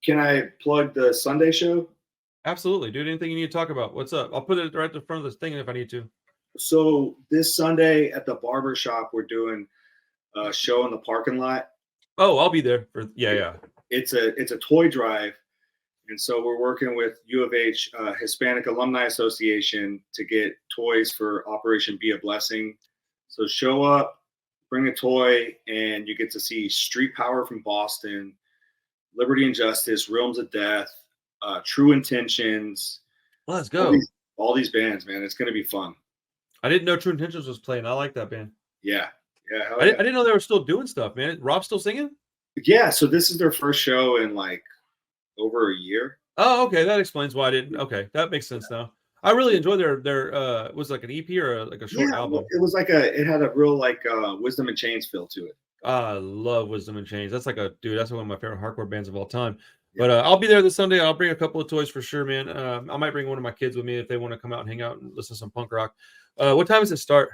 Can I plug the Sunday show? Absolutely, dude. Anything you need to talk about? What's up? I'll put it right at the front of this thing if I need to. So this Sunday at the barber shop, we're doing a show in the parking lot. Oh, I'll be there for yeah. It's a toy drive, and so we're working with U of H Hispanic Alumni Association to get toys for Operation Be a Blessing. So show up, bring a toy, and you get to see Street Power from Boston, Liberty and Justice, Realms of Death, True Intentions. Let's go. All these bands, man. It's gonna be fun. I didn't know True Intentions was playing. I like that band. Yeah. I didn't know they were still doing stuff, man. Rob's still singing? Yeah, so this is their first show in like over a year. Oh, okay. That explains why I didn't. Okay, that makes sense now. I really enjoyed their was like an EP or like a short album. It was like it had a real like Wisdom in Chains feel to it. I love Wisdom in Chains. That's like that's one of my favorite hardcore bands of all time. Yeah. But I'll be there this Sunday. I'll bring a couple of toys for sure, man. I might bring one of my kids with me if they want to come out and hang out and listen to some punk rock. What time does it start?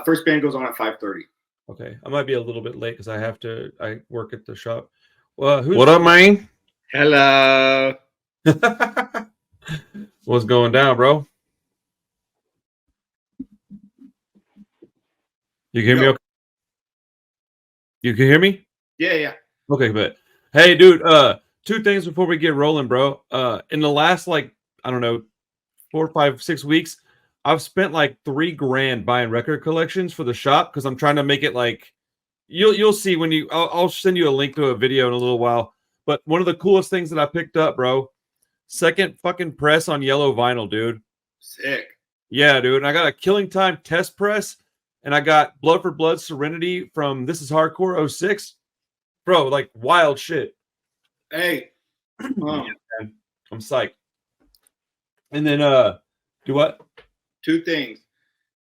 First band goes on at 5:30. Okay, I might be a little bit late because I work at the shop. Well, what up, man? Hello. What's going down, bro? You can hear me okay? You can hear me? Yeah. Okay, but hey, dude, two things before we get rolling, bro. In the last, like, I don't know, 4, 5, 6 weeks, I've spent like $3,000 buying record collections for the shop because I'm trying to make it like you'll see when I'll send you a link to a video in a little while. But one of the coolest things that I picked up, bro, second fucking press on yellow vinyl, dude. Sick. Yeah, dude. And I got a Killing Time test press, and I got Blood for Blood Serenity from This Is Hardcore 06. Bro, like wild shit. Hey. Yeah, I'm psyched. And then do what? Two things.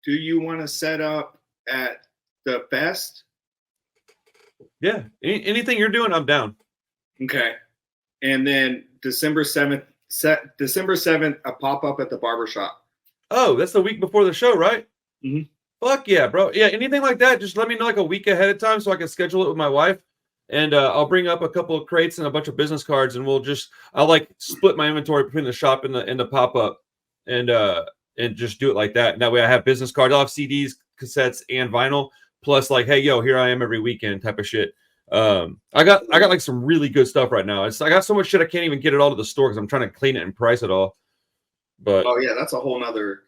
Do you want to set up at the fest? Yeah. Anything you're doing, I'm down. Okay. And then December 7th, a pop-up at the barbershop. Oh, that's the week before the show, right? Mm-hmm. Fuck yeah, bro. Yeah, anything like that, just let me know like a week ahead of time so I can schedule it with my wife. And I'll bring up a couple of crates and a bunch of business cards, and I'll like split my inventory between the shop and the pop-up and just do it like that. And that way I have business cards. I'll have CDs, cassettes, and vinyl. Plus, like, hey, yo, here I am every weekend type of shit. I got like some really good stuff right now. I got so much shit I can't even get it all to the store because I'm trying to clean it and price it all. But oh yeah, that's a whole nother.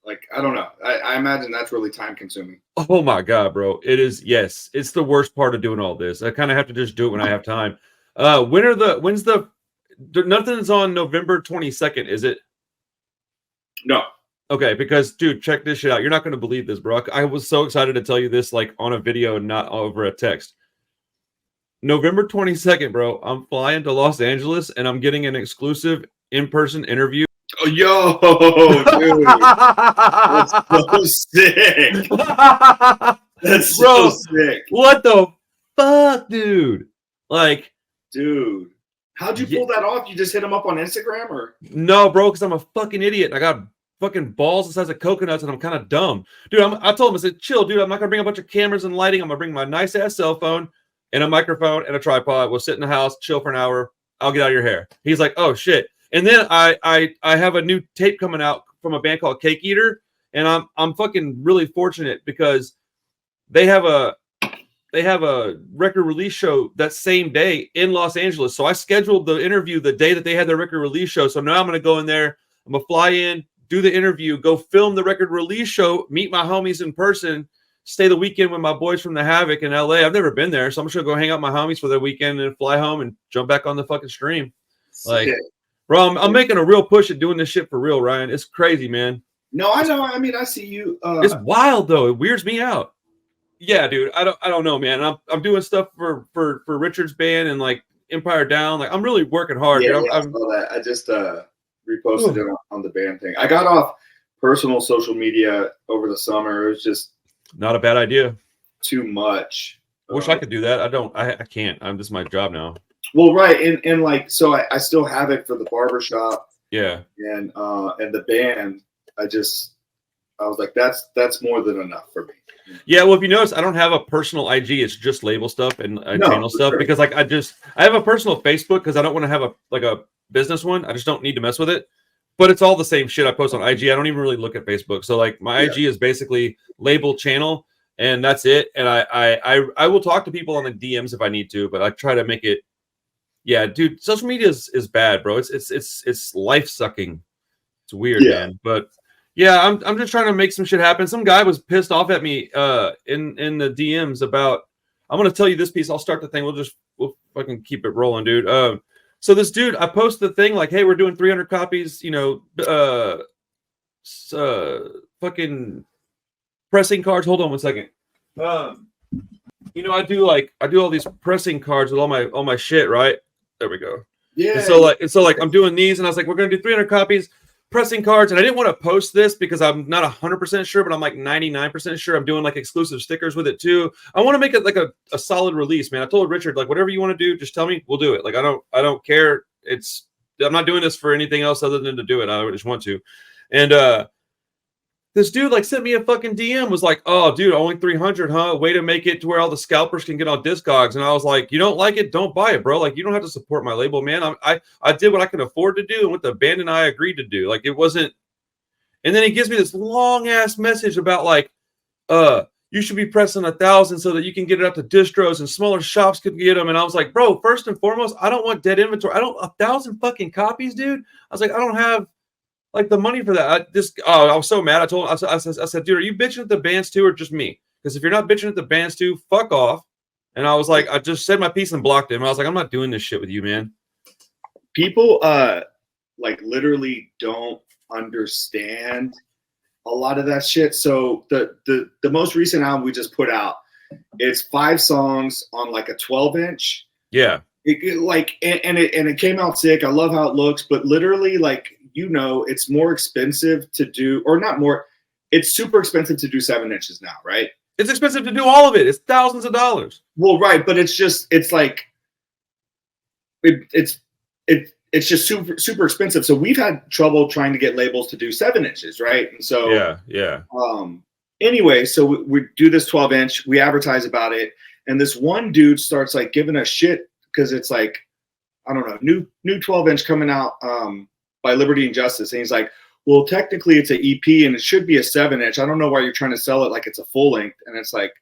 Like, I don't know. I imagine that's really time consuming. Oh my God, bro. It is. Yes. It's the worst part of doing all this. I kind of have to just do it when I have time. Nothing's on November 22nd, is it? No. Okay. Because dude, check this shit out. You're not going to believe this, bro. I was so excited to tell you this, like on a video and not over a text. November 22nd, bro. I'm flying to Los Angeles and I'm getting an exclusive in-person interview. Oh, yo, dude. That's so sick. That's bro, so sick. What the fuck, dude? Like, dude, how'd you pull that off? You just hit him up on Instagram or? No, bro, because I'm a fucking idiot. I got fucking balls the size of coconuts and I'm kind of dumb. Dude, I told him, I said, chill, dude. I'm not going to bring a bunch of cameras and lighting. I'm going to bring my nice ass cell phone and a microphone and a tripod. We'll sit in the house, chill for an hour. I'll get out of your hair. He's like, oh, shit. And then I have a new tape coming out from a band called Cake Eater, and I'm fucking really fortunate because they have a record release show that same day in Los Angeles. So I scheduled the interview the day that they had their record release show. So now I'm gonna go in there, I'm gonna fly in, do the interview, go film the record release show, meet my homies in person, stay the weekend with my boys from the Havoc in LA. I've never been there, so I'm just gonna go hang out with my homies for the weekend and fly home and jump back on the fucking stream. Like, bro, I'm making a real push at doing this shit for real, Ryan. It's crazy, man. No, I know. I mean, I see you. It's wild though. It weirds me out. Yeah, dude. I don't know, man. I'm doing stuff for Richard's band and like Empire Down. Like I'm really working hard. Yeah, I saw that. I just reposted it on the band thing. I got off personal social media over the summer. It was just not a bad idea. Too much. Wish I could do that. I can't. This is my job now. Well, right, and like so, I still have it for the barbershop. Yeah, and the band. I just I was like, that's more than enough for me. Yeah, well, if you notice, I don't have a personal IG. It's just label stuff and No, channel for stuff sure. because like I have a personal Facebook because I don't want to have a business one. I just don't need to mess with it. But it's all the same shit I post on IG. I don't even really look at Facebook. So like my IG is basically label channel and that's it. And I will talk to people on the DMs if I need to, but I try to make it. Yeah, dude, social media is bad, bro. It's life sucking. It's weird, Yeah. man. But yeah, I'm just trying to make some shit happen. Some guy was pissed off at me in the DMs about. I'm gonna tell you this piece. I'll start the thing. We'll fucking keep it rolling, dude. So this dude, I posted the thing like, hey, we're doing 300 copies. You know, fucking pressing cards. Hold on one second. You know, I do all these pressing cards with all my shit, right? There we go. Yeah. And so I'm doing these, and I was like, we're gonna do 300 copies. Pressing cards, and I didn't want to post this because I'm not 100% sure, but I'm like 99% sure I'm doing like exclusive stickers with it too. I want to make it like a solid release, man. I told Richard, like, whatever you want to do, just tell me, we'll do it. Like, I don't care. I'm not doing this for anything else other than to do it. I just want to. And this dude like sent me a fucking DM, was like, oh, dude, only 300, huh? Way to make it to where all the scalpers can get on Discogs. And I was like, you don't like it? Don't buy it, bro. Like, you don't have to support my label, man. I did what I could afford to do and what the band and I agreed to do. Like, it wasn't. And then he gives me this long ass message about like, you should be pressing 1,000 so that you can get it up to distros and smaller shops could get them. And I was like, bro, first and foremost, I don't want dead inventory. I don't 1,000 fucking copies, dude. I was like, I don't have like the money for that. I was so mad. I said, dude, are you bitching at the bands too, or just me? Because if you're not bitching at the bands too, fuck off. And I was like, I just said my piece and blocked him. I was like, I'm not doing this shit with you, man. People like literally don't understand a lot of that shit. So the most recent album we just put out, it's 5 songs on like a 12-inch. Yeah. It came out sick. I love how it looks, but literally, like, you know, it's more expensive to do, or not more, it's super expensive to do 7 inches now, right? It's expensive to do all of it. It's thousands of dollars. Well, right, but it's just super expensive. So we've had trouble trying to get labels to do 7 inches, right? And so yeah. Anyway, so we do this 12-inch. We advertise about it, and this one dude starts like giving us shit because it's like, I don't know, new 12-inch coming out by Liberty and Justice, and he's like, well, technically it's an EP and it should be a 7-inch. I don't know why you're trying to sell it like it's a full length. And it's like,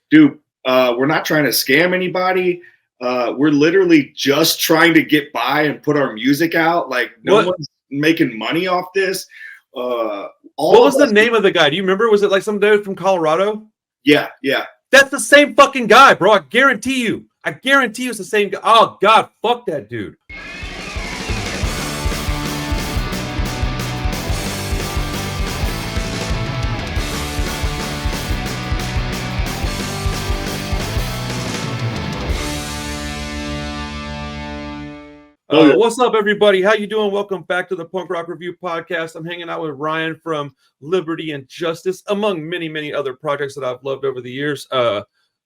dude, we're not trying to scam anybody. We're literally just trying to get by and put our music out. Like, no one's making money off this. What was the name of the guy? Do you remember? Was it like some dude from Colorado? Yeah. That's the same fucking guy, bro. I guarantee you it's the same guy. Oh, God, fuck that dude. What's up, everybody? How you doing? Welcome back to the Punk Rock Review Podcast. I'm hanging out with Ryan from Liberty and Justice, among many, many other projects that I've loved over the years.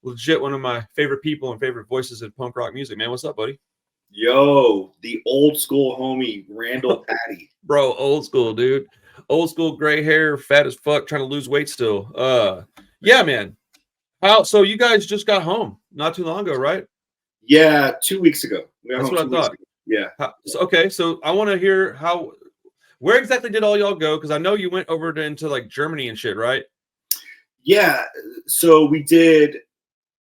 Legit one of my favorite people and favorite voices in punk rock music, man. What's up, buddy? Yo, the old school homie, Randall Patty. Bro, old school, dude. Old school, gray hair, fat as fuck, trying to lose weight still. Yeah, man. So you guys just got home not too long ago, right? Yeah, 2 weeks ago. That's what I thought. Yeah. So I want to hear where exactly did all y'all go? Because I know you went over into like Germany and shit, right? Yeah. So we did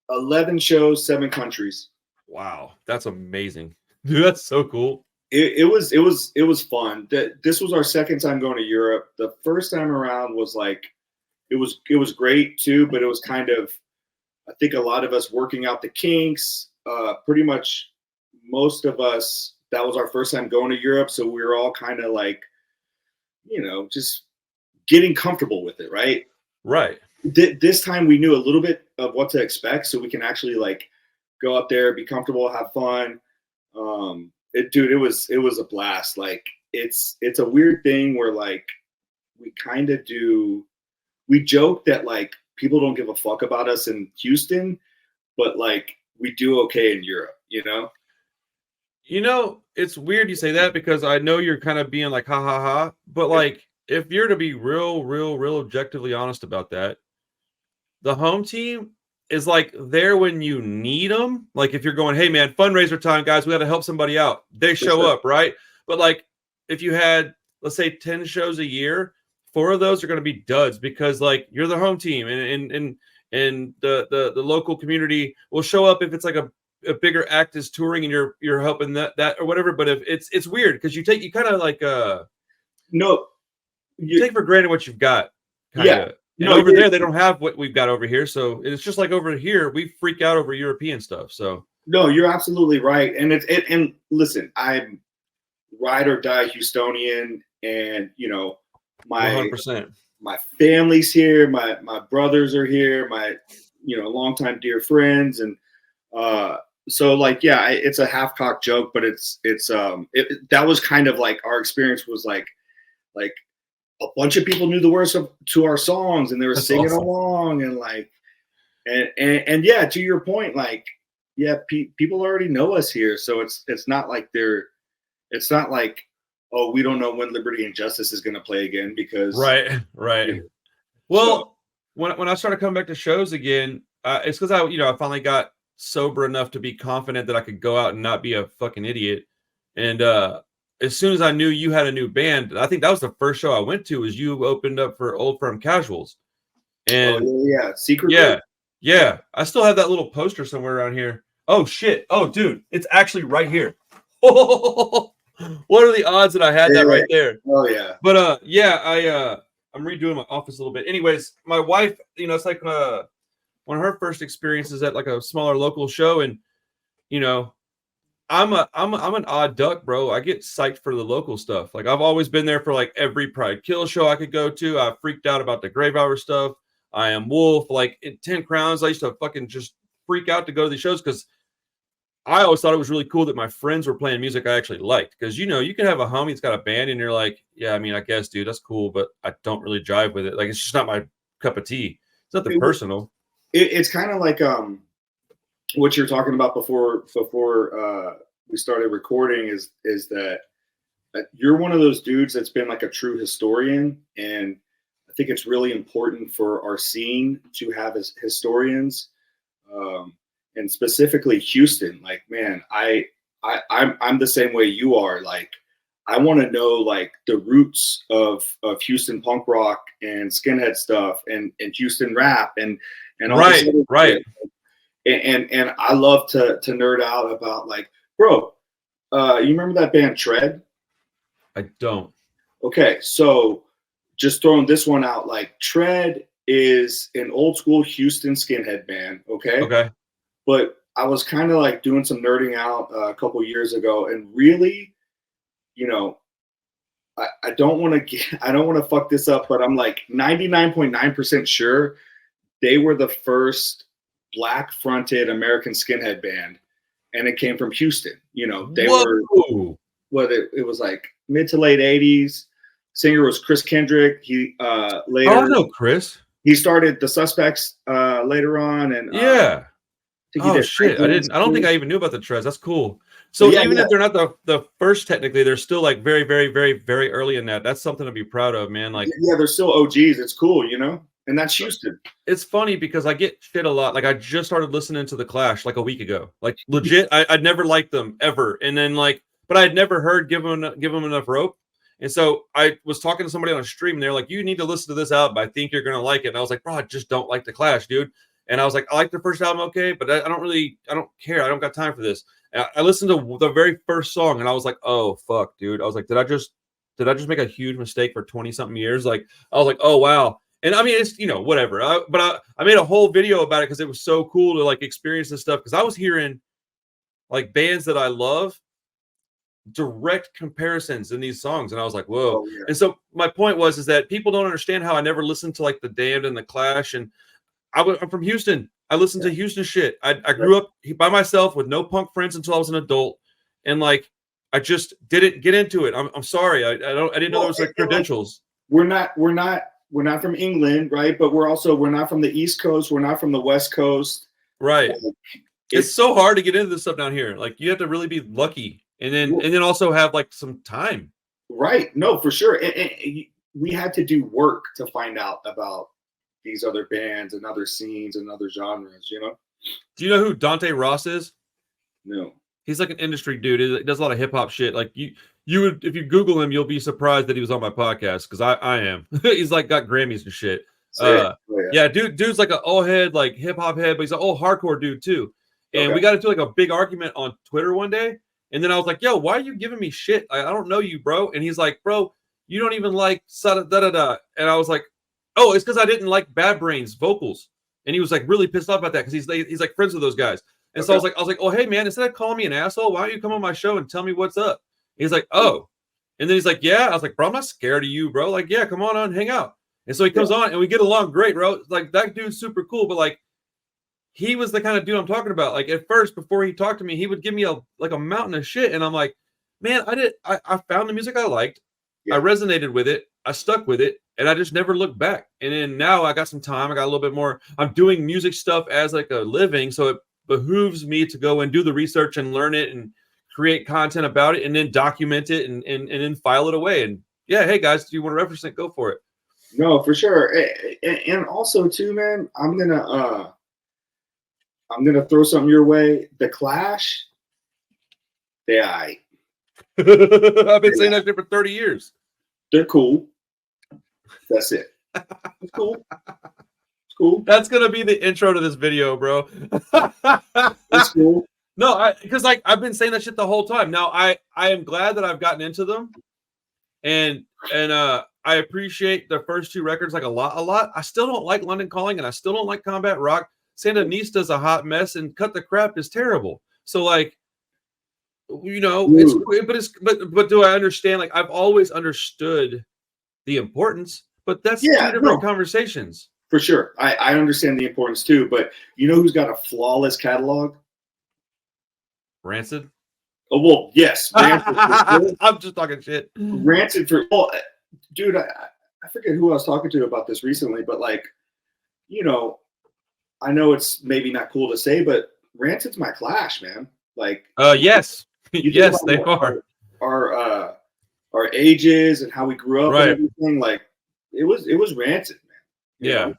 11 shows, 7 countries. Wow, that's amazing, dude. That's so cool. It was fun. This was our second time going to Europe. The first time around was like, it was great too, but it was kind of, I think a lot of us working out the kinks. Pretty much most of us, that was our first time going to Europe. So we were all kind of like, you know, just getting comfortable with it. Right. Right. This time we knew a little bit of what to expect. So we can actually like go up there, be comfortable, have fun. It was a blast. Like it's a weird thing where like we joke that like people don't give a fuck about us in Houston, but like we do okay in Europe, you know? You know, it's weird you say that because I know you're kind of being like, ha, ha, ha. But like, if you're to be real objectively honest about that, the home team is like there when you need them. Like if you're going, hey man, fundraiser time, guys, we got to help somebody out. They show up, right? But like if you had, let's say 10 shows a year, 4 of those are going to be duds because like you're the home team and the local community will show up if it's like a bigger act is touring and you're helping that or whatever. But if it's weird because you kind of like no, you take for granted what you've got. Yeah. And over there, they don't have what we've got over here. So it's just like over here, we freak out over European stuff. So no, you're absolutely right. And and listen, I'm ride or die Houstonian, and you know, my 100%. My family's here, my brothers are here, my longtime dear friends, and so like yeah, it's a half-cocked joke, but that was kind of like our experience was like a bunch of people knew the words to our songs and they were singing along and like and yeah, to your point, like yeah, people already know us here, so it's not like oh, we don't know when Liberty and Justice is going to play again because right. Well, when I started coming back to shows again, it's because I finally got sober enough to be confident that I could go out and not be a fucking idiot. And as soon as I knew you had a new band, I think that was the first show I went to. Was you opened up for Old Firm Casuals? And secretly, yeah. I still have that little poster somewhere around here. Oh shit! Oh dude, it's actually right here. What are the odds that I had that right there? Oh yeah. But I'm redoing my office a little bit. Anyways, my wife, it's like one of her first experiences at like a smaller local show, and I'm an odd duck, bro. I get psyched for the local stuff. Like I've always been there for like every Pride Kill show I could go to. I freaked out about the Grave Hour stuff. I Am Wolf, like in 10 Crowns. I used to fucking just freak out to go to these shows because I always thought it was really cool that my friends were playing music I actually liked. Because you can have a homie that's got a band and you're like, yeah, I mean, I guess, dude, that's cool, but I don't really jive with it. Like it's just not my cup of tea. It's nothing personal. It's kind of like what you're talking about before we started recording is that you're one of those dudes that's been like a true historian, and I think it's really important for our scene to have as historians, and specifically Houston. Like, man, I'm the same way you are. Like, I want to know like the roots of Houston punk rock and skinhead stuff and Houston rap and all right. Shit. And I love to nerd out about like, bro, you remember that band Tread? I don't. Okay, so just throwing this one out, like Tread is an old school Houston skinhead band, okay? But I was kind of like doing some nerding out a couple years ago, and really, I don't want to fuck this up, but I'm like 99.9% sure they were the first black fronted American skinhead band, and it came from Houston. They were it was like mid to late 80s. Singer was Chris Kendrick. He later I know Chris. He started the Suspects later on, and yeah. Oh shit! I don't think I even knew about the Treads. That's cool. So even if they're not the first, technically, they're still like very, very, very, very early in that. That's something to be proud of, man. Like they're still OGs. It's cool, and that's Houston. It's funny because I get shit a lot. Like I just started listening to The Clash like a week ago. Like legit, I'd never liked them ever, and then but I had never heard give them enough rope. And so I was talking to somebody on a stream, and they're like, "You need to listen to this album. I think you're gonna like it." And I was like, "Bro, I just don't like The Clash, dude." And I was like, "I like their first album, okay, but I don't care. I don't got time for this." And I listened to the very first song, and I was like, "Oh fuck, dude!" I was like, "Did I just make a huge mistake for 20-something years?" Like I was like, "Oh wow." And I mean, it's whatever. But I made a whole video about it because it was so cool to like experience this stuff because I was hearing like bands that I love direct comparisons in these songs, and I was like, whoa. Oh, yeah. And so my point is that people don't understand how I never listened to like the Damned and the Clash, and I'm from Houston. I listened to Houston shit. I grew up by myself with no punk friends until I was an adult, and like I just didn't get into it. I'm sorry. I didn't know there was like credentials. Like, we're not from England, right? But we're not from the East Coast. We're not from the West Coast, right? It's so hard to get into this stuff down here. Like you have to really be lucky. And then also have like some time. Right. No, for sure. And we had to do work to find out about these other bands and other scenes and other genres, you know? Do you know who Dante Ross is? No. He's like an industry dude. He does a lot of hip hop shit. Like you would, if you Google him, you'll be surprised that he was on my podcast, because I am. He's like got Grammys and shit. Yeah, dude's like an old head, like hip hop head, but he's an old hardcore dude too. And we got into like a big argument on Twitter one day. And then I was like, yo, why are you giving me shit? I don't know you, bro. And he's like, bro, you don't even like da da da. And I was like, oh, it's because I didn't like Bad Brains vocals. And he was like really pissed off about that, because he's like friends with those guys. And so I was like, oh, hey man, instead of calling me an asshole, why don't you come on my show and tell me what's up? And he's like, oh. And then he's like, yeah. I was like, bro, I'm not scared of you, bro. Like, yeah, come on, hang out. And so he comes on and we get along great, bro. Like, that dude's super cool, but like, he was the kind of dude I'm talking about. Like, at first, before he talked to me, he would give me a mountain of shit. And I'm like, man, I found the music I liked. Yeah. I resonated with it. I stuck with it. And I just never looked back. And then now I got some time. I got a little bit more. I'm doing music stuff as like a living. So it behooves me to go and do the research and learn it and create content about it and then document it and then file it away. And yeah, hey guys, do you want to reference it? Go for it. No, for sure. And also too, man, I'm gonna throw something your way. The Clash, I've been saying that shit for 30 years. They're cool. That's it. It's cool. It's cool. That's gonna be the intro to this video, bro. It's cool. No, because like I've been saying that shit the whole time. Now I am glad that I've gotten into them, and I appreciate the first two records like a lot. I still don't like London Calling, and I still don't like Combat Rock. Sandinista's a hot mess, and Cut the Crap is terrible. So like, you know, but do I understand? Like, I've always understood the importance, but that's two different conversations. For sure, I understand the importance too. But you know who's got a flawless catalog? Rancid. Oh well, yes. Rancid. I'm just talking shit. Rancid dude. I forget who I was talking to about this recently, but like, you know, I know it's maybe not cool to say, but Rancid's my Clash, man. Like, yes, yes, they are. Our ages and how we grew up and everything. Like, it was Rancid, man. Yeah,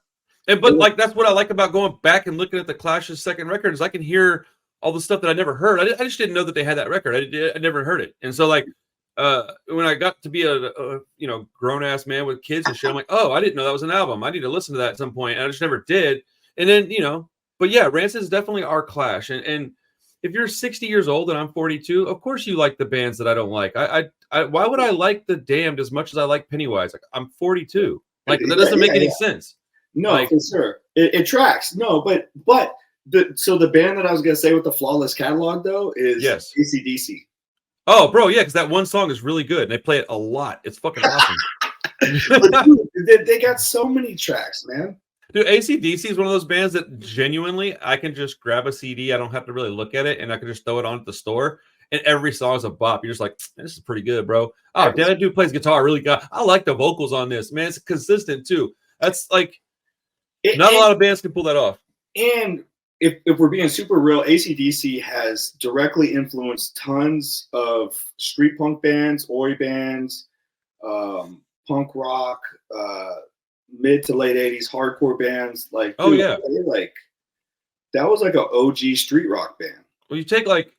but like that's what I like about going back and looking at the Clash's second record is I can hear all the stuff that I never heard. I just didn't know that they had that record. I never heard it, and so like. When I got to be a you know, grown ass man with kids and shit, I'm like, oh, I didn't know that was an album. I need to listen to that at some point. And I just never did. And then, you know, but yeah, Rancid is definitely our Clash. And if you're 60 years old and I'm 42, of course you like the bands that I don't like. Why would I like The Damned as much as I like Pennywise? Like, I'm 42. Like, that doesn't make any sense. No, like, for sure. It tracks. No, but the band that I was gonna say with the flawless catalog though is AC/DC. Oh, bro, yeah, because that one song is really good, and they play it a lot. It's fucking awesome. But dude, they got so many tracks, man. Dude, AC/DC is one of those bands that genuinely I can just grab a CD. I don't have to really look at it, and I can just throw it on at the store, and every song is a bop. You're just like, this is pretty good, bro. Oh, damn, that dude plays guitar really good. I like the vocals on this, man. It's consistent, too. That's like, not a lot of bands can pull that off. And if we're being super real, AC/DC has directly influenced tons of street punk bands, oi bands, punk rock, mid to late 80s hardcore bands. Like, dude, like that was like an OG street rock band. Well, you take like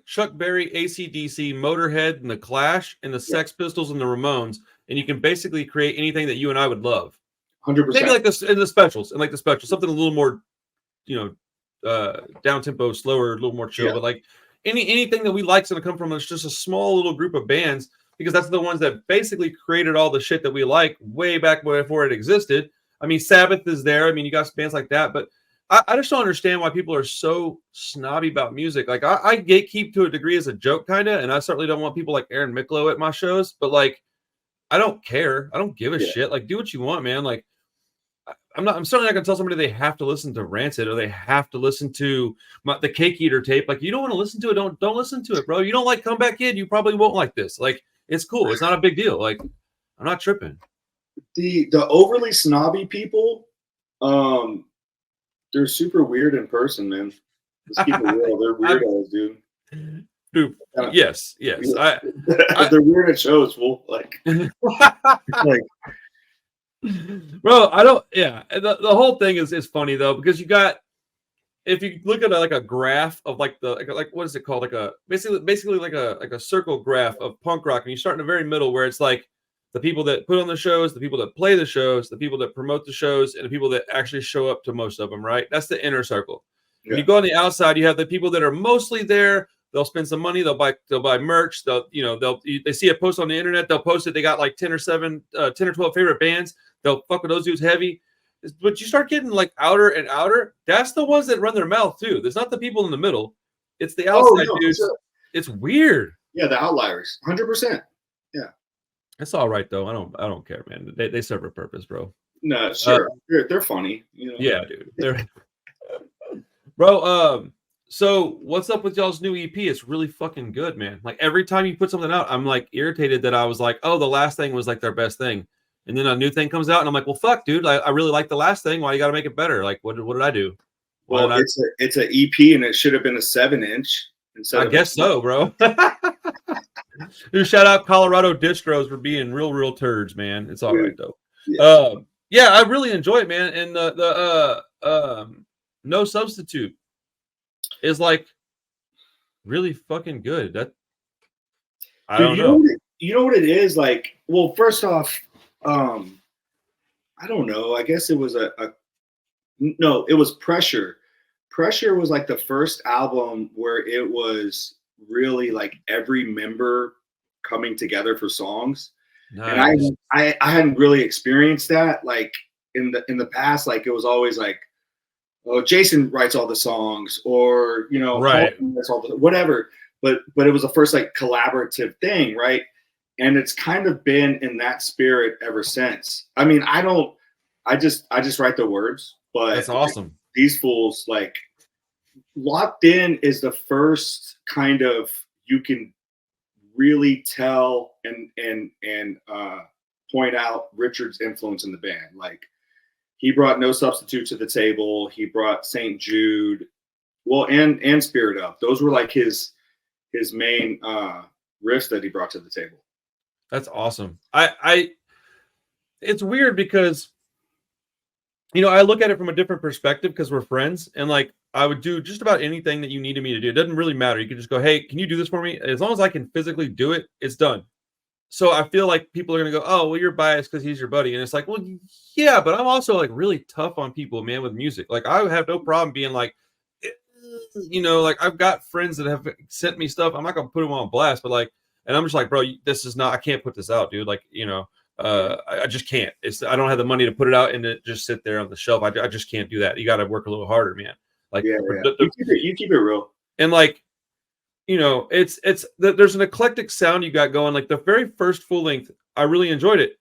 Chuck Berry, AC/DC, Motorhead, and the Clash, and the Sex Pistols and the Ramones, and you can basically create anything that you and I would love. 100%. Maybe like this in the specials, something a little more, you know, down tempo, slower, a little more chill. But like anything that we like is going to come from just a small little group of bands, because that's the ones that basically created all the shit that we like way back before it existed. I mean, Sabbath is there. I mean, you got bands like that, but I just don't understand why people are so snobby about music. Like, I gatekeep to a degree as a joke, kind of, and I certainly don't want people like Aaron Miklo at my shows, but like, I don't care. I don't give a shit. Like, do what you want, man. Like, I'm certainly not gonna tell somebody they have to listen to Rancid or they have to listen to the Cake Eater tape. Like, you don't want to listen to it, don't listen to it, bro. You don't like Comeback Kid, you probably won't like this. Like, it's cool. It's not a big deal. Like, I'm not tripping. The overly snobby people, they're super weird in person, man. Let's keep it real. They're weirdos, dude. dude. Yes. They're weird at shows, fool. Like, bro, I don't. Yeah, the whole thing is funny though, because you got, if you look at a graph of like what is it called, like a basically like a circle graph of punk rock, and you start in the very middle where it's like the people that put on the shows, the people that play the shows, the people that promote the shows, and the people that actually show up to most of them, right? That's the inner circle. When you go on the outside, you have the people that are mostly there. They'll spend some money. They'll buy merch. They see a post on the internet. They'll post it. They got like 10 or 12 favorite bands. They'll fuck with those dudes heavy. But you start getting like outer and outer. That's the ones that run their mouth too. There's not the people in the middle. It's the outside dudes. Sure. It's weird. Yeah, the outliers. 100%. Yeah. It's all right though. I don't care, man. They serve a purpose, bro. No, sure. They're funny. You know? Yeah, dude. They're bro. So what's up with y'all's new EP? It's really fucking good, man. Like every time you put something out, I'm like irritated that I was like, oh, the last thing was like their best thing. And then a new thing comes out, and I'm like, well, fuck, dude. I really like the last thing. Why you got to make it better? Like, what did I do? Well, it's an EP, and it should have been a 7-inch. I guess so, bro. Dude, shout out Colorado distros for being real turds, man. It's all right though. Yeah, I really enjoy it, man. And the No Substitute is like really fucking good. That I don't know. You know what it is like? Well, first off, I don't know. I guess it was no, it was Pressure. Pressure was like the first album where it was really like every member coming together for songs. Nice. And I hadn't really experienced that like in the past. Like it was always like, oh, Jason writes all the songs, or right, whatever. But it was the first like collaborative thing, right? And it's kind of been in that spirit ever since. I mean, I just write the words, but that's awesome. These fools, like, Locked In is the first kind of, you can really tell and point out Richard's influence in the band. Like, he brought No Substitute to the table. He brought St. Jude, well, and Spirit Up. Those were like his main riffs that he brought to the table. That's awesome. It's weird because, I look at it from a different perspective because we're friends, and like I would do just about anything that you needed me to do. It doesn't really matter. You can just go, hey, can you do this for me? As long as I can physically do it, it's done. So I feel like people are going to go, oh, well, you're biased because he's your buddy. And it's like, well, yeah, but I'm also like really tough on people, man, with music. Like I have no problem being like, like I've got friends that have sent me stuff. I'm not going to put them on blast, but like, and I'm just like, bro, this is not, I can't put this out, dude. Like, I just can't. I don't have the money to put it out and it just sit there on the shelf. I just can't do that. You got to work a little harder, man. Like, yeah. You keep it real. And like, there's an eclectic sound you got going. Like the very first full length, I really enjoyed it.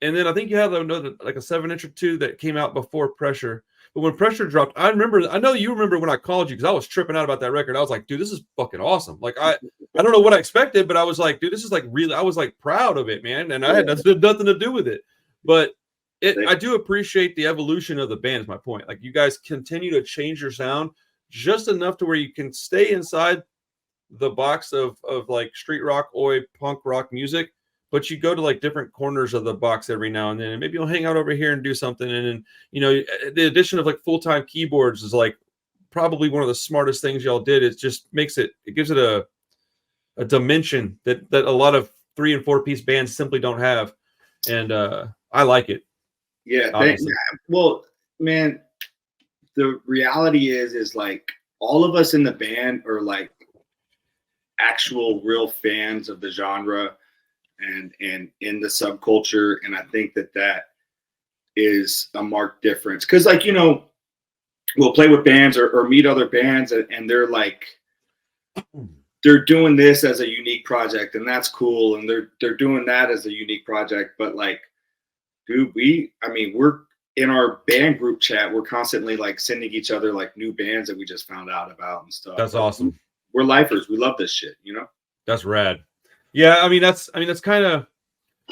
And then I think you have another, like a 7-inch or 2 that came out before Pressure. But when Pressure dropped, I know you remember when I called you because I was tripping out about that record. I was like, dude, this is fucking awesome. Like, I don't know what I expected, but I was like, dude, this is like really, I was like proud of it, man. And I had nothing to do with it. But I do appreciate the evolution of the band is my point. Like you guys continue to change your sound just enough to where you can stay inside the box of like street rock, oi, punk rock music, but you go to like different corners of the box every now and then, and maybe you'll hang out over here and do something. And then, the addition of like full-time keyboards is like probably one of the smartest things y'all did. It just makes it gives it a dimension that a lot of 3 and 4 piece bands simply don't have. And I like it. Yeah. Well, man, the reality is like all of us in the band are like actual real fans of the genre and in the subculture. And I think that is a marked difference. Cause like, we'll play with bands or meet other bands and they're like, they're doing this as a unique project and that's cool. And they're doing that as a unique project. But like, dude, we're in our band group chat. We're constantly like sending each other like new bands that we just found out about and stuff. That's awesome. We're lifers. We love this shit, That's rad. Yeah, that's kind of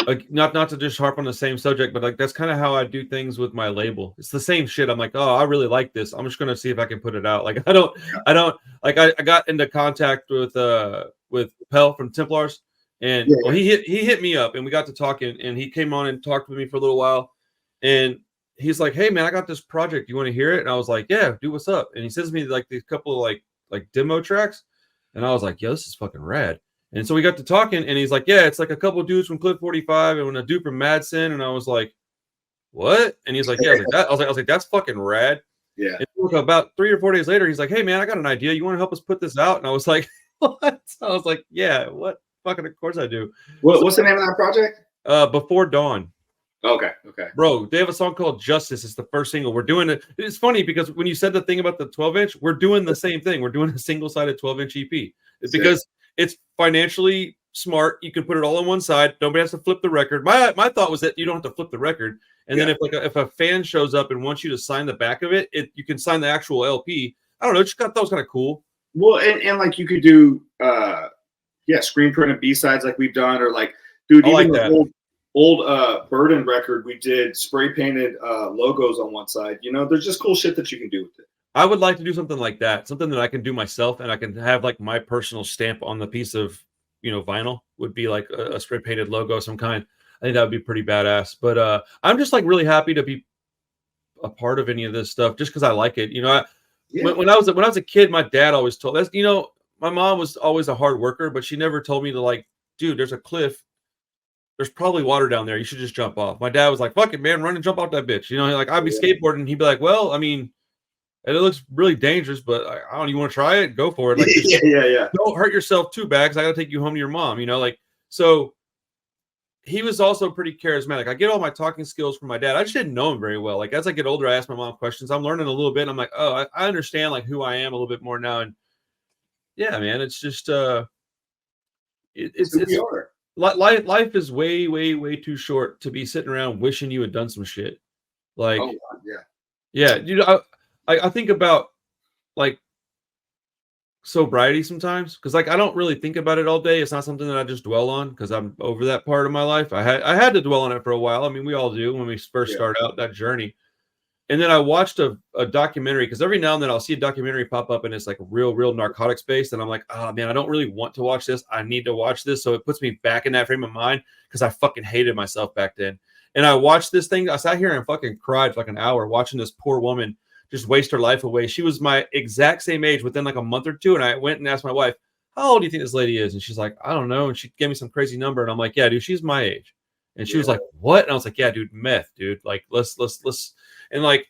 like not to just harp on the same subject, but like that's kind of how I do things with my label. It's the same shit. I'm like, oh, I really like this. I'm just gonna see if I can put it out. Like I don't like I got into contact with Pell from Templars, and Yeah. well, he hit me up and we got to talking, and he came on and talked with me for a little while, and he's like, hey man, I got this project. You want to hear it? And I was like, yeah, dude, what's up? And he sends me like these couple of like demo tracks, and I was like, yo, this is fucking rad. And so we got to talking, and he's like, yeah, it's like a couple dudes from Clip 45 and a dude from Madsen. And I was like, what? And he's like, yeah, I was like, that's fucking rad. Yeah. And about 3 or 4 days later, he's like, hey man, I got an idea. You want to help us put this out? And I was like, what? I was like, yeah, what? Fucking of course I do. What's the name of that project? Before Dawn. Okay. Bro, they have a song called Justice. It's the first single. We're doing it. It's funny because when you said the thing about the 12-inch, we're doing the same thing. We're doing a single-sided 12-inch EP. It's because it's financially smart. You can put it all on one side. Nobody has to flip the record. My thought was that you don't have to flip the record. And then if a fan shows up and wants you to sign the back of it, you can sign the actual LP. I don't know. Just thought that was kind of cool. Well, and like you could do screen printed B-sides like we've done, or like, dude, even like the that. old Burden record, we did spray painted logos on one side. You know, there's just cool shit that you can do with it. I would like to do something like that, something that I can do myself, and I can have like my personal stamp on the piece of, vinyl. Would be like a spray painted logo of some kind. I think that would be pretty badass. But I'm just like really happy to be a part of any of this stuff, just because I like it. When I was a kid, my dad always told us, my mom was always a hard worker, but she never told me to like, dude, there's a cliff. There's probably water down there. You should just jump off. My dad was like, fuck it, man, run and jump off that bitch. Like I'd be skateboarding, and he'd be like, well, I mean, and it looks really dangerous, but I don't. You want to try it? Go for it. Like, yeah. Don't hurt yourself too bad, because I got to take you home to your mom. So he was also pretty charismatic. I get all my talking skills from my dad. I just didn't know him very well. Like as I get older, I ask my mom questions. I'm learning a little bit. And I'm like, oh, I understand like who I am a little bit more now. And yeah, man, it's just it's life is way, way, way too short to be sitting around wishing you had done some shit. Like, yeah. I think about like sobriety sometimes, because like I don't really think about it all day. It's not something that I just dwell on, because I'm over that part of my life. I had to dwell on it for a while. I mean, we all do when we first start out that journey. And then I watched a documentary, because every now and then I'll see a documentary pop up and it's like real narcotics based, and I'm like, oh man, I don't really want to watch this. I need to watch this. So it puts me back in that frame of mind, because I fucking hated myself back then. And I watched this thing. I sat here and fucking cried for like an hour watching this poor woman just waste her life away. She was my exact same age within like a month or two. And I went and asked my wife, how old do you think this lady is? And she's like, I don't know. And she gave me some crazy number. And I'm like, yeah, dude, she's my age. And she was like, what? And I was like, yeah, dude, meth, dude. Like, let's. And like,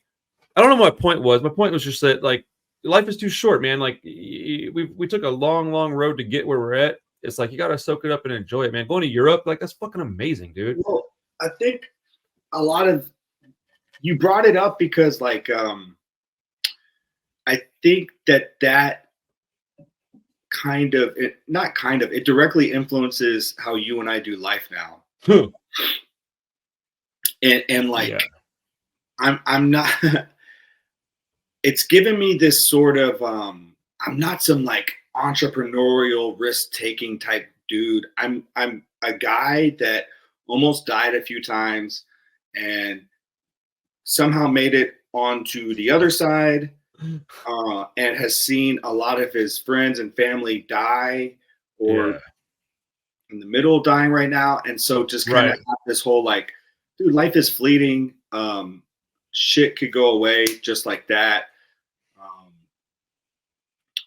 I don't know what my point was. My point was just that like, life is too short, man. Like we took a long road to get where we're at. It's like, you got to soak it up and enjoy it, man. Going to Europe, like that's fucking amazing, dude. Well, I think a lot of, you brought it up because like, I think that it directly influences how you and I do life now. And like, yeah. I'm not, it's given me this sort of, I'm not some like entrepreneurial risk-taking type dude. I'm a guy that almost died a few times and somehow made it onto the other side. And has seen a lot of his friends and family die, or in the middle of dying right now. And so just kind of have this whole like, dude, life is fleeting. Shit could go away just like that.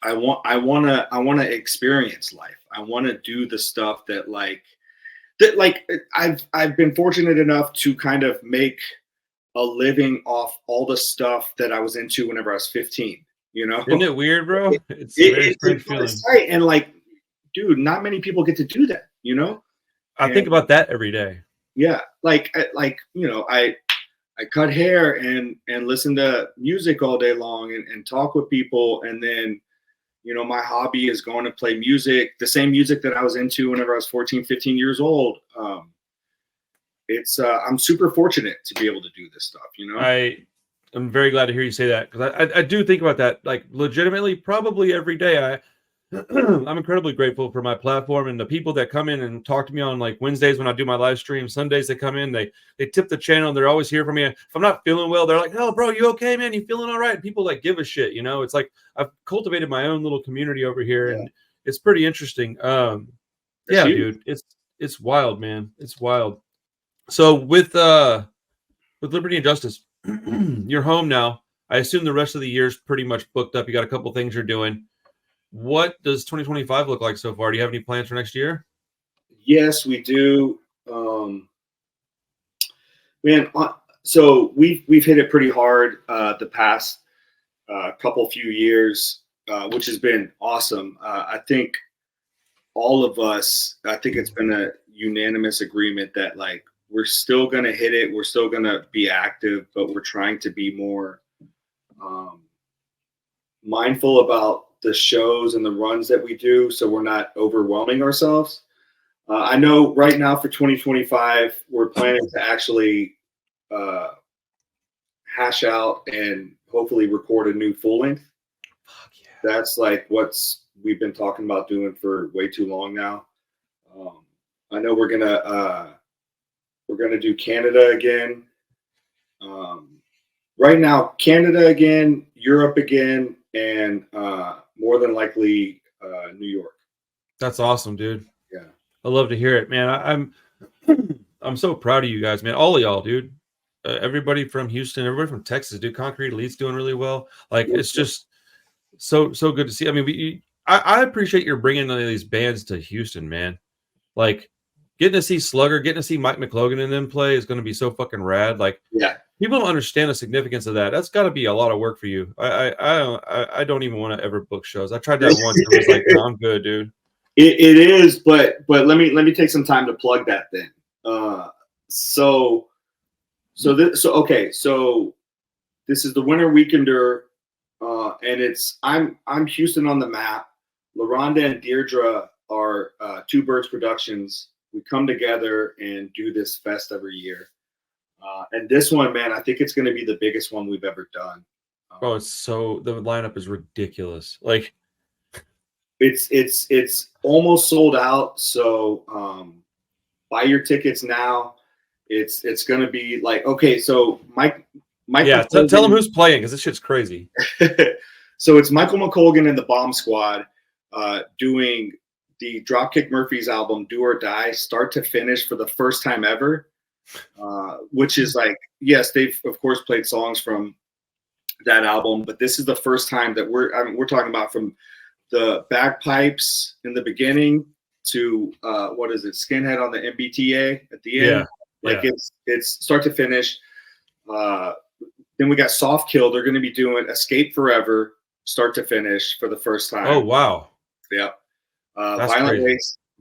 I want to experience life. I want to do the stuff that I've been fortunate enough to kind of make a living off all the stuff that I was into whenever I was 15, Isn't it weird, bro? It's a feeling. And like, dude, not many people get to do that, I think about that every day. Yeah. Like, I cut hair and listen to music all day long and talk with people. And then, my hobby is going to play music, the same music that I was into whenever I was 14, 15 years old. I'm super fortunate to be able to do this stuff, I'm very glad to hear you say that, because I do think about that, like legitimately, probably every day. I'm incredibly grateful for my platform and the people that come in and talk to me on like Wednesdays when I do my live stream. Sundays they come in, they tip the channel, and they're always here for me. If I'm not feeling well, they're like, "Oh, bro, you okay, man? You feeling all right?" And people like give a shit, you know. It's like I've cultivated my own little community over here, Yeah. and it's pretty interesting. Yeah, dude, it's wild, man. It's wild. So with Liberty and Justice, you're home now. I assume the rest of the year's pretty much booked up. You got a couple things you're doing. What does 2025 look like so far? Do you have any plans for next year? Yes, we do. Man, so we've hit it pretty hard the past few years, which has been awesome. I think all of us, I think it's been a unanimous agreement that like we're still gonna hit it. We're still gonna be active, but we're trying to be more mindful about the shows and the runs that we do, so we're not overwhelming ourselves. I know right now for 2025, we're planning to actually hash out and hopefully record a new full length. Fuck yeah. That's like we've been talking about doing for way too long now. I know we're gonna do Canada again. Right now, Canada again, Europe again, and more than likely New York. That's awesome, dude. Yeah. I love to hear it, man. I'm so proud of you guys, man. All of y'all, dude. Everybody from Houston, everybody from Texas, dude. Concrete Elite's doing really well. Like it's just so good to see. I mean, I appreciate your bringing these bands to Houston, man. Like getting to see Slugger, getting to see Mike McLogan and them play is going to be so fucking rad. Like, yeah, people don't understand the significance of that. That's got to be a lot of work for you. I don't even want to ever book shows. I tried that once and I was like, no, I'm good, dude. It is, but let me take some time to plug that then. So this is the Winter Weekender, and I'm Houston on the map. LaRonda and Deirdre are Two Birds Productions. We come together and do this fest every year. And this one, man, I think it's going to be the biggest one we've ever done. Oh, the lineup is ridiculous. Like it's almost sold out. So buy your tickets now. It's going to be like, okay, so Mike. Yeah, tell them who's playing because this shit's crazy. So it's Michael McColgan and the Bomb Squad doing the Dropkick Murphys album, Do or Die, start to finish for the first time ever. Which is like, yes, they've of course played songs from that album, but this is the first time that we're talking about from the bagpipes in the beginning to what is it, Skinhead on the MBTA at the end. It's start to finish. Then we got Soft Kill. They're going to be doing Escape Forever, start to finish for the first time. Oh wow! Yep. That's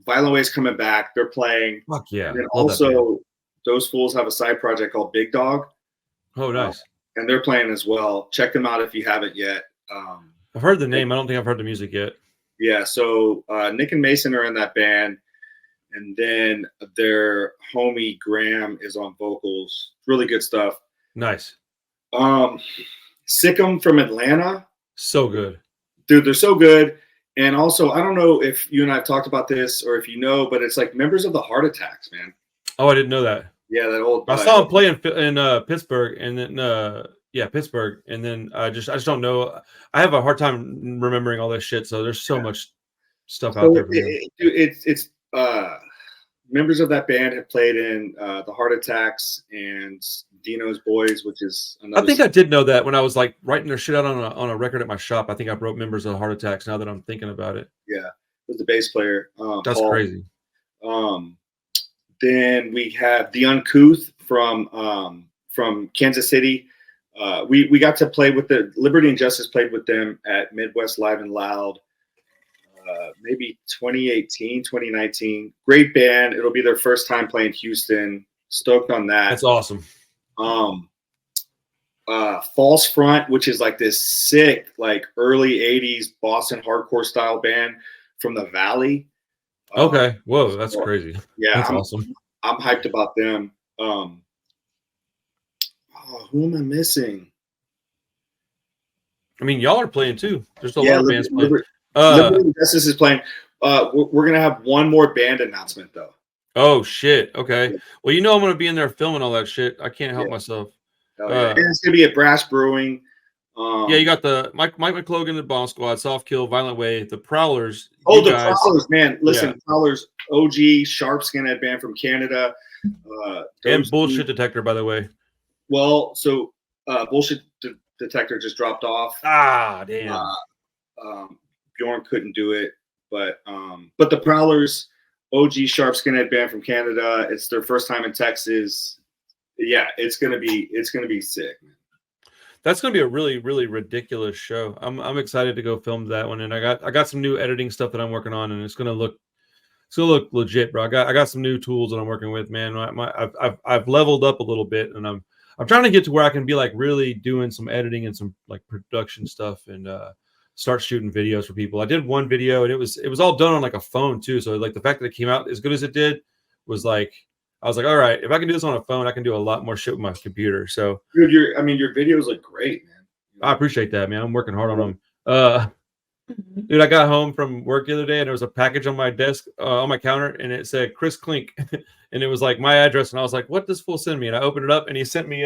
Violent Ways coming back. They're playing. Fuck yeah! And then also, those fools have a side project called Big Dog. Oh, nice. And they're playing as well. Check them out if you haven't yet. I've heard the name. I don't think I've heard the music yet. Yeah, so Nick and Mason are in that band. And then their homie Graham is on vocals. Really good stuff. Nice. Sikkim from Atlanta. So good. Dude, they're so good. And also, I don't know if you and I have talked about this or if you know, but it's like members of the Heart Attacks, man. Oh, I didn't know that. Yeah, that old. I saw him play in Pittsburgh, and then Pittsburgh, and then I just don't know. I have a hard time remembering all this shit. So there's so much stuff out there. It's members of that band have played in the Heart Attacks and Dino's Boys, which is another. I think I did know that when I was like writing their shit out on a record at my shop. I think I wrote members of the Heart Attacks. Now that I'm thinking about it, yeah, with the bass player. That's Paul. Crazy. Then we have The Uncouth from Kansas City. We got to play with the Liberty and Justice played with them at Midwest Live and Loud, maybe 2018, 2019. Great band. It'll be their first time playing Houston. Stoked on that. That's awesome. False Front, which is like this sick, like early 80s Boston hardcore style band from the Valley. Okay. Whoa, that's crazy. Yeah, that's awesome. I'm hyped about them. Who am I missing? I mean, y'all are playing too. There's a lot of bands playing. Liberty and Justice is playing. We're gonna have one more band announcement though. Oh shit. Okay. Well, I'm gonna be in there filming all that shit. I can't help myself. And it's gonna be at Brass Brewing. Yeah, you got the Mike McClogan, the Bomb Squad, Soft Kill, Violent Way, the Prowlers. Oh, the Prowlers, man! Listen, Prowlers, OG sharp skinhead band from Canada. And Bullshit Detector, by the way. Well, so Bullshit Detector just dropped off. Ah, damn. Bjorn couldn't do it, but the Prowlers, OG sharp skinhead band from Canada. It's their first time in Texas. Yeah, it's gonna be sick, man. That's gonna be a really, really ridiculous show. I'm excited to go film that one, and I got some new editing stuff that I'm working on, and it's gonna look legit, bro. I got some new tools that I'm working with, man. I've leveled up a little bit, and I'm trying to get to where I can be like really doing some editing and some like production stuff, and start shooting videos for people. I did one video, and it was all done on like a phone too. So like the fact that it came out as good as it did was like, I was like, all right, if I can do this on a phone, I can do a lot more shit with my computer. So, dude, your videos look great, man. I appreciate that, man. I'm working hard on them. Dude, I got home from work the other day, and there was a package on my desk, on my counter, and it said Chris Klink, and it was like my address, and I was like, "What does fool send me?" And I opened it up, and he sent me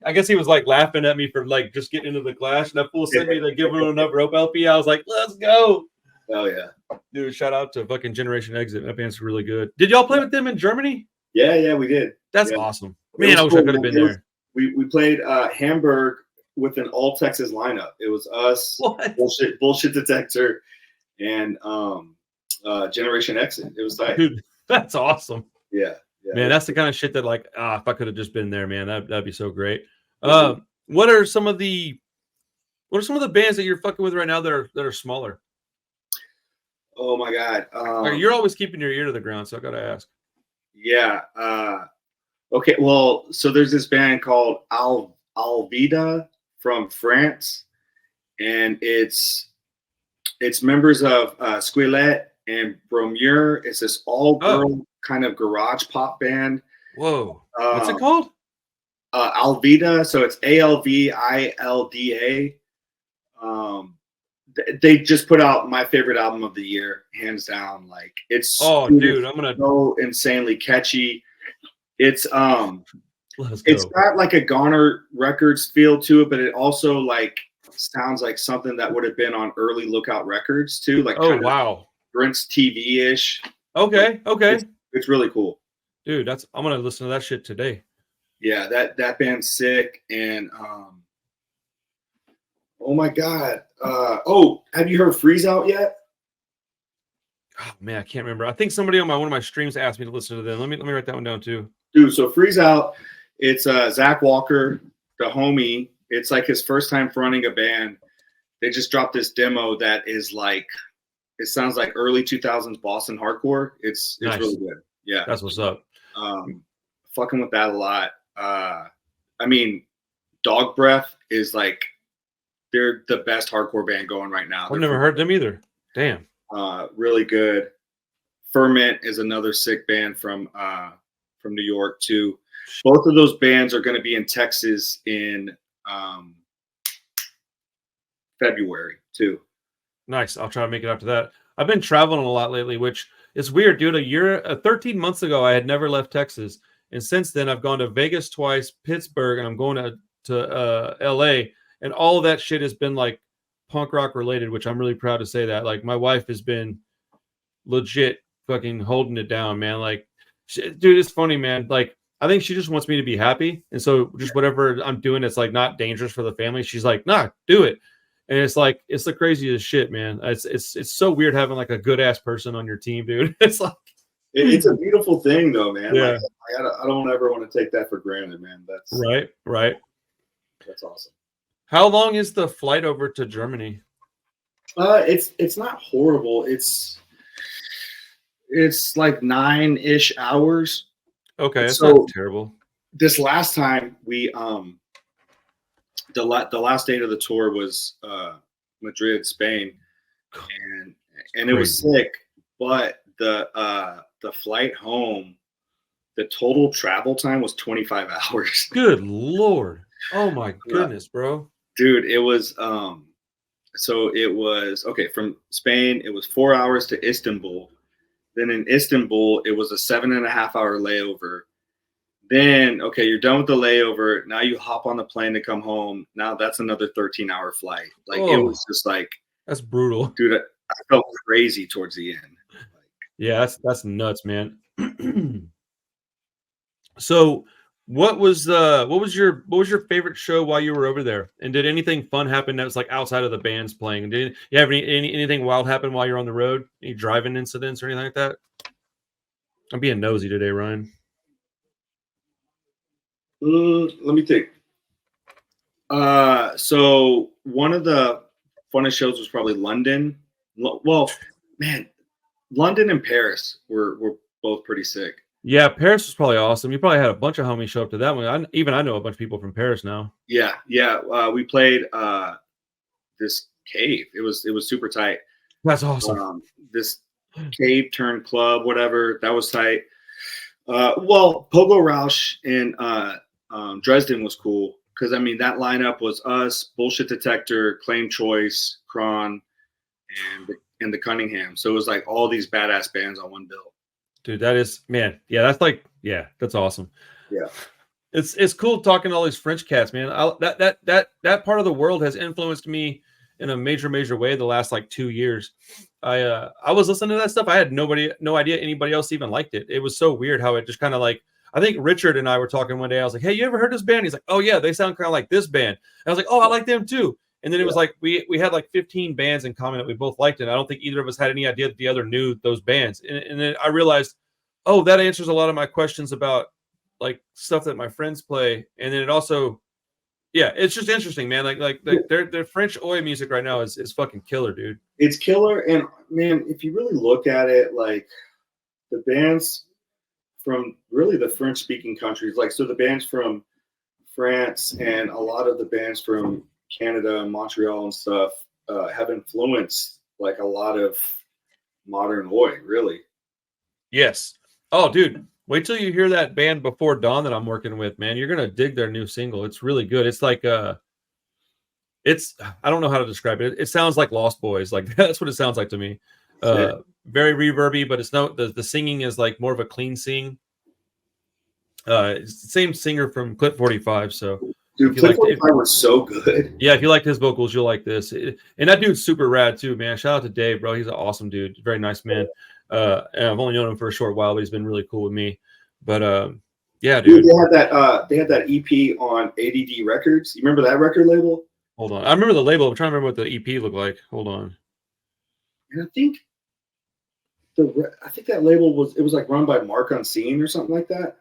I guess he was like laughing at me for like just getting into the Clash, and that fool sent me the Give Him Enough Rope LP. I was like, "Let's go!" Oh yeah, dude! Shout out to fucking Generation Exit. That band's really good. Did y'all play with them in Germany? Yeah, we did. That's awesome, man. I wish I could have been there. We played Hamburg with an all Texas lineup. It was us, Bullshit Detector, and Generation Exit. It was tight. Dude, that's awesome. Yeah. Man, that's the kind of shit that like, if I could have just been there, man, that'd be so great. What are some of the bands that you're fucking with right now that are smaller? Oh my God. You're always keeping your ear to the ground, so I gotta ask. Yeah. Okay. Well, so there's this band called Alvida from France, and it's members of Squelette and Bromure. It's this all-girl kind of garage pop band. Whoa. What's it called? Alvida. So it's Alvilda. They just put out my favorite album of the year, hands down. Like it's dude, I'm gonna so insanely catchy. It's it's got like a Garner Records feel to it, but it also like sounds like something that would have been on early Lookout Records too. Like wow, Prince TV-ish. Okay. It's really cool, dude. I'm gonna listen to that shit today. Yeah, that band's sick. And oh my God. Have you heard Freeze Out yet? Oh man, I can't remember. I think somebody on one of my streams asked me to listen to them. Let me write that one down too. Dude, so Freeze Out, it's Zach Walker, the homie. It's like his first time fronting a band. They just dropped this demo that is like, it sounds like early 2000s Boston hardcore. It's nice. Really good. Yeah. That's what's up. Fucking with that a lot. I mean, Dog Breath is like, they're the best hardcore band going right now. I've never heard them either. Damn. Really good. Ferment is another sick band from New York too. Both of those bands are going to be in Texas in February too. Nice. I'll try to make it after that. I've been traveling a lot lately, which is weird, dude. 13 months ago, I had never left Texas, and since then, I've gone to Vegas twice, Pittsburgh, and I'm going to LA. And all of that shit has been like punk rock related, which I'm really proud to say that. Like my wife has been legit fucking holding it down, man. Like, dude, it's funny, man. Like, I think she just wants me to be happy. And so just whatever I'm doing, it's like not dangerous for the family. She's like, nah, do it. And it's like, it's the craziest shit, man. It's so weird having like a good ass person on your team, dude. It's like, it's a beautiful thing though, man. Yeah. Like, I don't ever want to take that for granted, man. That's right. That's awesome. How long is the flight over to Germany? It's not horrible. It's like 9-ish hours. Okay, that's not terrible. This last time we the last date of the tour was Madrid, Spain, and it was sick. But the flight home, the total travel time was 25 hours. Good Lord. Oh my goodness, bro. Dude, it was So it was okay from Spain. It was 4 hours to Istanbul. Then in Istanbul, it was a 7.5 hour layover. Then, okay, you're done with the layover. Now you hop on the plane to come home. Now that's another 13-hour flight. Like it Oh, was just like, that's brutal. dude, I felt crazy towards the end. Yeah, that's nuts, man. So, what was your favorite show while you were over there? And did anything fun happen that was like outside of the bands playing? Did you have anything wild happen while you're on the road? Any driving incidents or anything like that? I'm being nosy today, Ryan. Let me think. So one of the funnest shows was probably London. Well, man, London and Paris were both pretty sick. Yeah, Paris was probably awesome. You probably had a bunch of homies show up to that one. I know a bunch of people from Paris now. Yeah. We played this cave. It was super tight. That's awesome. This cave turned club, whatever. That was tight. Well, Pogo Roush in Dresden was cool because I mean that lineup was us, Bullshit Detector, Claim Choice, Kron, and the Cunningham. So it was like all these badass bands on one bill. Dude, that is, man. Yeah, that's awesome. Yeah. It's cool talking to all these French cats, man. That part of the world has influenced me in a major way the last like 2 years. I was listening to that stuff. I had no idea anybody else even liked it. It was so weird how it just kind of like, I think Richard and I were talking one day. I was like, hey, you ever heard this band? He's like, oh yeah, they sound kind of like this band. And I was like, oh, I like them too. And then it was like we had like 15 bands in common that we both liked, and I don't think either of us had any idea that the other knew those bands. And then I realized, oh, that answers a lot of my questions about like stuff that my friends play. And then it also, yeah, it's just interesting, man. Like their French oi music right now is fucking killer, dude. It's killer, and man, if you really look at it, like the bands from really the French-speaking countries, like so the bands from France and a lot of the bands from Canada and Montreal and stuff have influenced like a lot of modern oi, really. Yes. Oh, dude, wait till you hear that band Before Dawn that I'm working with, man. You're gonna dig their new single. It's really good. It's like it's, I don't know how to describe it. It sounds like Lost Boys. Like that's what it sounds like to me. Very reverby, but it's not the singing is like more of a clean sing. It's the same singer from Clip 45. So dude, Clip 45 was so good. Yeah, if you like his vocals, you'll like this. And that dude's super rad too, man. Shout out to Dave, bro. He's an awesome dude. Very nice man. And I've only known him for a short while, but he's been really cool with me. But yeah, dude. They had that EP on ADD Records. You remember that record label? Hold on. I remember the label. I'm trying to remember what the EP looked like. Hold on. And I think that label was like run by Mark Unseen or something like that.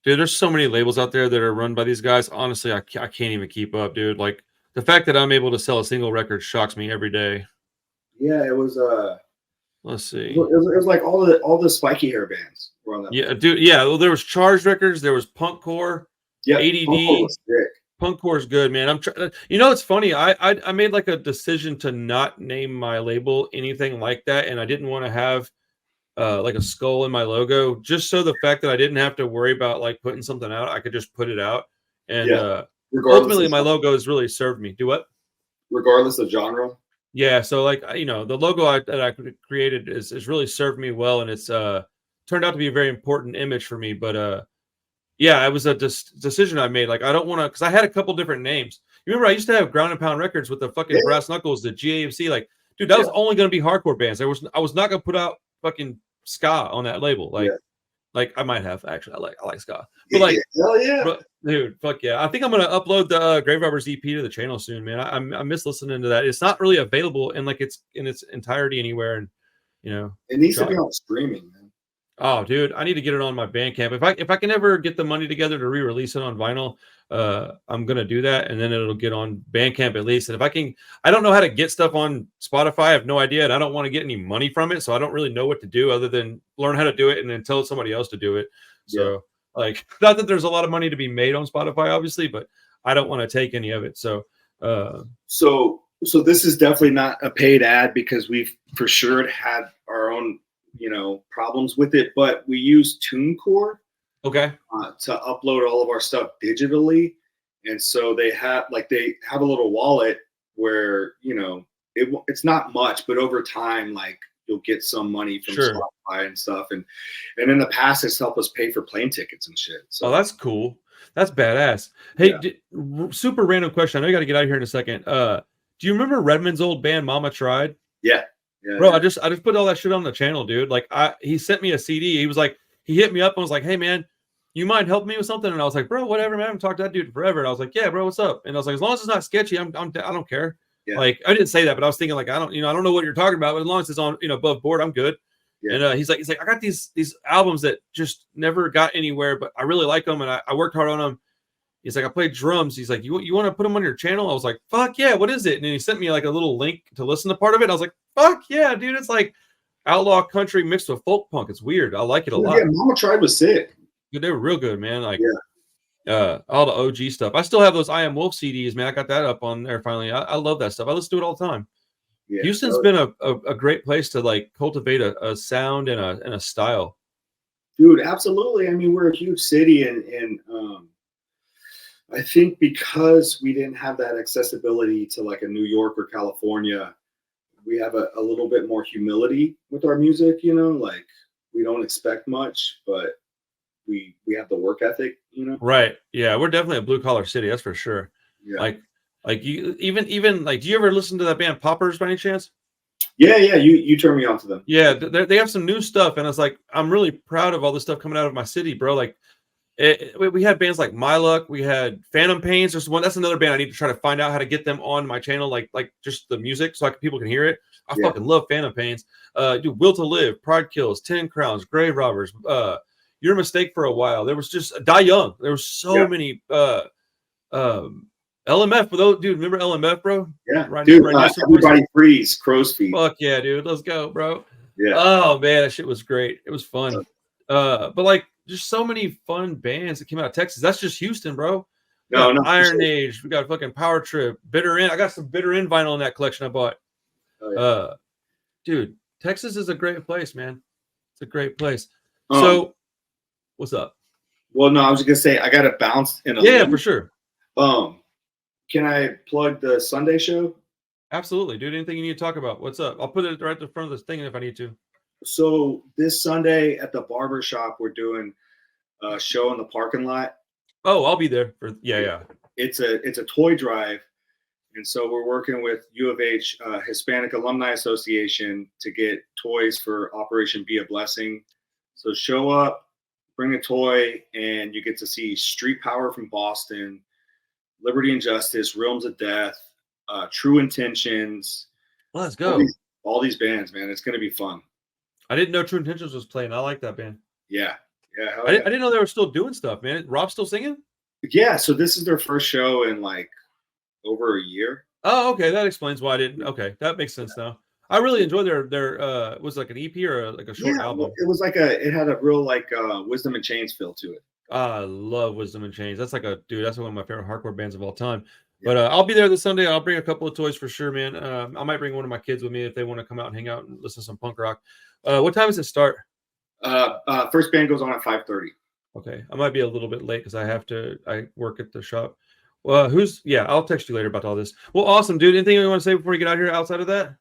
Dude, there's so many labels out there that are run by these guys. Honestly, I can't even keep up, dude. Like the fact that I'm able to sell a single record shocks me every day. Yeah, it was let's see. It was like all the spiky hair bands were on that. Yeah, dude. Yeah, well, there was Charged Records. There was Punkcore. Yeah, ADD. Punkcore is good, man. You know, it's funny. I made like a decision to not name my label anything like that, and I didn't want to have like a skull in my logo, just so the fact that I didn't have to worry about like putting something out, I could just put it out. And ultimately, my logo has really served me. Do what? Regardless of genre. Yeah, so like the logo that I created is really served me well, and it's turned out to be a very important image for me. But yeah, it was a decision I made. Like I don't want to, because I had a couple different names. You remember I used to have Ground and Pound Records with the fucking Brass Knuckles, the GAMC. Like, dude, that was only going to be hardcore bands. I was not going to put out fucking ska on that label. Like I might have actually. I like ska, but like, hell yeah, bro, dude, fuck yeah. I think I'm gonna upload the Grave Robbers EP to the channel soon, man. I miss listening to that. It's not really available in like it's in its entirety anywhere, and it needs to be on streaming, man. Oh, dude, I need to get it on my Bandcamp. If I can ever get the money together to re-release it on vinyl, I'm gonna do that, and then it'll get on Bandcamp at least. And if I can, I don't know how to get stuff on Spotify. I have no idea, and I don't want to get any money from it, so I don't really know what to do other than learn how to do it and then tell somebody else to do it. So, like, not that there's a lot of money to be made on Spotify, obviously, but I don't want to take any of it. So, so this is definitely not a paid ad because we've for sure had our own problems with it, but we use TuneCore to upload all of our stuff digitally, and so they have a little wallet where, you know, it's not much, but over time, like you'll get some money from Sure. Spotify and stuff. And in the past, it's helped us pay for plane tickets and shit. So Oh, that's cool. That's badass. Hey, yeah. super random question. I know you got to get out of here in a second. Do you remember Redmond's old band, Mama Tried? Yeah. Bro, Yeah. I just put all that shit on the channel, dude. Like, he sent me a CD. He was like, he hit me up and was like, "Hey, man, you mind helping me with something?" And I was like, "Bro, whatever, man. I haven't talked to that dude forever." And I was like, "Yeah, bro, what's up?" And I was like, "As long as it's not sketchy, I don't care." Yeah. Like, I didn't say that, but I was thinking like, I don't know what you're talking about, but as long as it's on, above board, I'm good. Yeah. And he's like, I got these albums that just never got anywhere, but I really like them, and I worked hard on them. He's like, I played drums. He's like, you want to put them on your channel? I was like, fuck yeah, what is it? And then he sent me like a little link to listen to part of it. I was like, fuck yeah, dude. It's like outlaw country mixed with folk punk. It's weird. I like it a lot. Yeah, Mama Tried was sick. Dude, they were real good, man. Like, all the OG stuff. I still have those I Am Wolf CDs, man. I got that up on there finally. I love that stuff. I listen to it all the time. Yeah, Houston's been a great place to like cultivate a sound and a style. Dude, absolutely. I mean, we're a huge city, and I think because we didn't have that accessibility to like a New York or California, we have a little bit more humility with our music, you know, like we don't expect much, but we have the work ethic, you know? Right. Yeah. We're definitely a blue collar city. That's for sure. Yeah. Like you even like, do you ever listen to that band Poppers by any chance? Yeah. You turned me on to them. Yeah. They have some new stuff. And it's like, I'm really proud of all this stuff coming out of my city, bro. Like, we had bands like My Luck, we had Phantom Pains. That's another band I need to try to find out how to get them on my channel, like just the music, so people can hear it. I fucking love Phantom Pains. Dude, Will to Live, Pride Kills, 10 Crowns, Grave Robbers, Your Mistake for a while. There was just Die Young. There was so many LMF, for those, dude. Remember LMF, bro? Yeah, dude. Everybody Freeze, Crow's Feet. Fuck yeah, dude. Let's go, bro. Yeah. Oh man, that shit was great. It was fun. But like, just so many fun bands that came out of Texas. That's just Houston, bro. No, Iron Age. We got fucking Power Trip, Bitter End. I got some Bitter End vinyl in that collection I bought. Oh, yeah. Dude, Texas is a great place, man. It's a great place. So, what's up? Well, no, I was just gonna say I got to bounce in a little. For sure. Can I plug the Sunday show? Absolutely, dude. Anything you need to talk about? What's up? I'll put it right at the front of this thing if I need to. So this Sunday at the barber shop, we're doing a show in the parking lot. Oh, I'll be there for yeah. It's a toy drive, and so we're working with U of H Hispanic Alumni Association to get toys for Operation Be a Blessing. So show up, bring a toy, and you get to see Street Power from Boston, Liberty and Justice, Realms of Death, True Intentions. Well, let's go. All these bands, man. It's gonna be fun. I didn't know True Intentions was playing. I like that band. Yeah. I didn't know they were still doing stuff, man. Rob's still singing? Yeah, so this is their first show in like over a year. Oh, okay. That explains why I didn't. Okay, that makes sense now. I really enjoyed their was it like an EP or like a short album? It was like it had a real like Wisdom in Chains feel to it. I love Wisdom in Chains. That's like that's one of my favorite hardcore bands of all time. But I'll be there this Sunday. I'll bring a couple of toys for sure, man. I might bring one of my kids with me if they want to come out and hang out and listen to some punk rock. What time does it start? First band goes on at 5:30. Okay, I might be a little bit late because I work at the shop. Well, I'll text you later about all this. Well, awesome, dude. Anything you want to say before you get out here outside of that?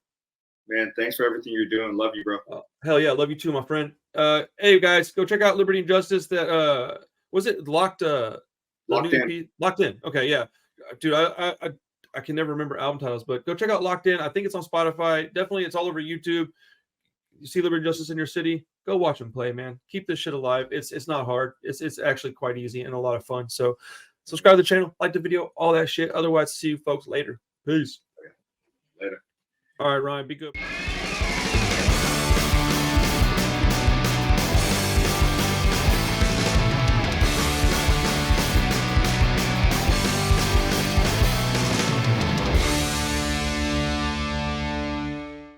Man, thanks for everything you're doing. Love you, bro. Hell yeah, love you too, my friend. Hey guys, go check out Liberty and Justice. That was it Locked In. Locked In. Okay, yeah. Dude, I can never remember album titles, but go check out Locked In. I think it's on Spotify. Definitely, it's all over YouTube. You see Liberty and Justice in your city, go watch them play, man. Keep this shit alive. It's not hard. It's actually quite easy and a lot of fun. So subscribe to the channel, like the video, all that shit. Otherwise, see you folks later. Peace. Later. All right, Ryan, be good.